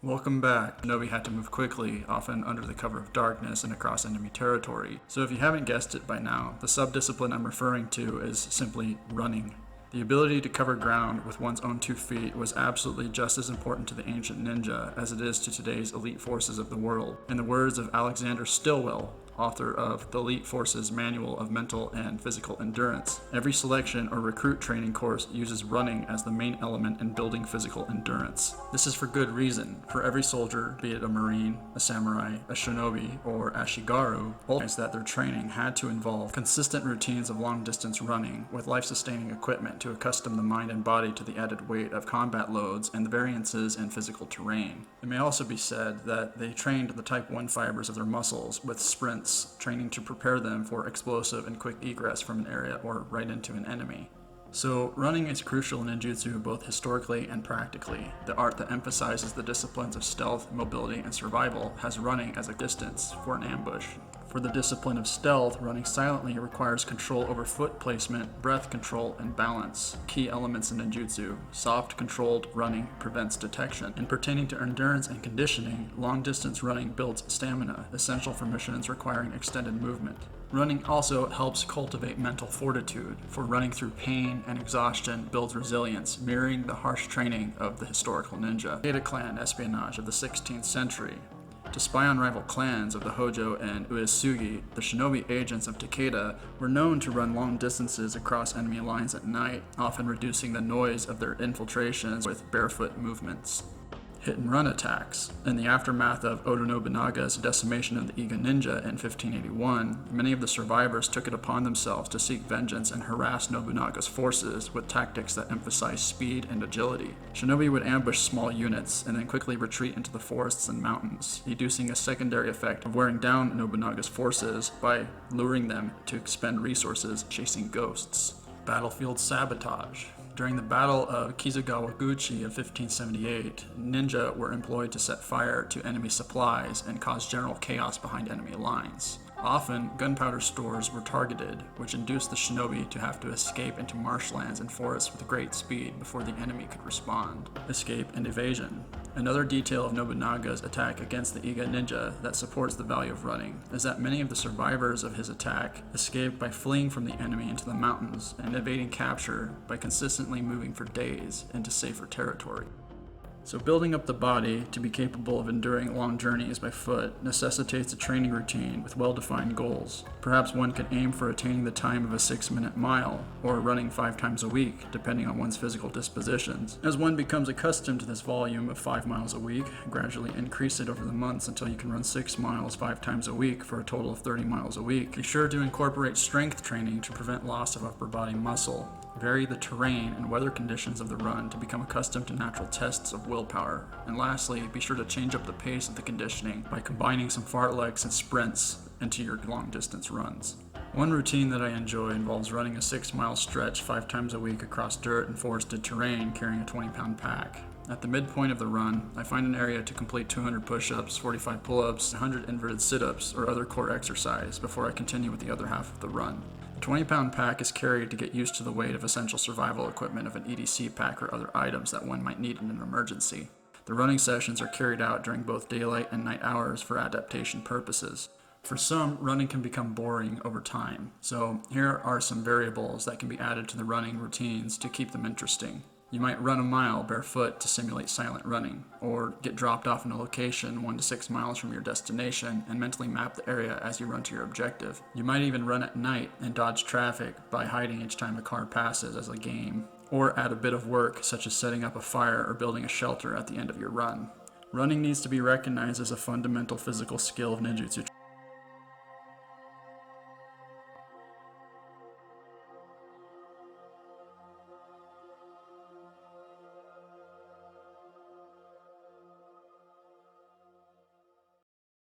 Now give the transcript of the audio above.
Welcome back. Shinobi had to move quickly, often under the cover of darkness and across enemy territory. So if you haven't guessed it by now, the subdiscipline I'm referring to is simply running. The ability to cover ground with one's own 2 feet was absolutely just as important to the ancient ninja as it is to today's elite forces of the world. In the words of Alexander Stilwell, author of The Elite Forces Manual of Mental and Physical Endurance, every selection or recruit training course uses running as the main element in building physical endurance. This is for good reason. For every soldier, be it a marine, a samurai, a shinobi, or ashigaru, is that their training had to involve consistent routines of long-distance running with life-sustaining equipment to accustom the mind and body to the added weight of combat loads and the variances in physical terrain. It may also be said that they trained the type 1 fibers of their muscles with sprints, training to prepare them for explosive and quick egress from an area or right into an enemy. So running is crucial in ninjutsu both historically and practically. The art that emphasizes the disciplines of stealth, mobility, and survival has running as a distance for an ambush. For the discipline of stealth, running silently requires control over foot placement, breath control, and balance. Key elements in ninjutsu. Soft, controlled running prevents detection. And pertaining to endurance and conditioning, long-distance running builds stamina, essential for missions requiring extended movement. Running also helps cultivate mental fortitude, for running through pain and exhaustion builds resilience, mirroring the harsh training of the historical ninja. Takeda clan espionage of the 16th century. To spy on rival clans of the Hojo and Uesugi, the shinobi agents of Takeda were known to run long distances across enemy lines at night, often reducing the noise of their infiltrations with barefoot movements. Hit-and-run attacks. In the aftermath of Oda Nobunaga's decimation of the Iga Ninja in 1581, many of the survivors took it upon themselves to seek vengeance and harass Nobunaga's forces with tactics that emphasized speed and agility. Shinobi would ambush small units and then quickly retreat into the forests and mountains, inducing a secondary effect of wearing down Nobunaga's forces by luring them to expend resources chasing ghosts. Battlefield sabotage. During the Battle of Kizugawaguchi of 1578, ninja were employed to set fire to enemy supplies and cause general chaos behind enemy lines. Often, gunpowder stores were targeted, which induced the shinobi to have to escape into marshlands and forests with great speed before the enemy could respond. Escape and evasion. Another detail of Nobunaga's attack against the Iga Ninja that supports the value of running is that many of the survivors of his attack escaped by fleeing from the enemy into the mountains and evading capture by consistently moving for days into safer territory. So building up the body to be capable of enduring long journeys by foot necessitates a training routine with well-defined goals. Perhaps one could aim for attaining the time of a 6-minute mile, or running 5 times a week, depending on one's physical dispositions. As one becomes accustomed to this volume of 5 miles a week, gradually increase it over the months until you can run 6 miles 5 times a week for a total of 30 miles a week. Be sure to incorporate strength training to prevent loss of upper body muscle. Vary the terrain and weather conditions of the run to become accustomed to natural tests of willpower. And lastly, be sure to change up the pace of the conditioning by combining some fartleks and sprints into your long-distance runs. One routine that I enjoy involves running a 6-mile stretch 5 times a week across dirt and forested terrain carrying a 20-pound pack. At the midpoint of the run, I find an area to complete 200 push-ups, 45 pull-ups, 100 inverted sit-ups, or other core exercise before I continue with the other half of the run. The 20-pound pack is carried to get used to the weight of essential survival equipment of an EDC pack or other items that one might need in an emergency. The running sessions are carried out during both daylight and night hours for adaptation purposes. For some, running can become boring over time, so here are some variables that can be added to the running routines to keep them interesting. You might run a mile barefoot to simulate silent running, or get dropped off in a location 1 to 6 miles from your destination and mentally map the area as you run to your objective. You might even run at night and dodge traffic by hiding each time a car passes as a game, or add a bit of work such as setting up a fire or building a shelter at the end of your run. Running needs to be recognized as a fundamental physical skill of ninjutsu.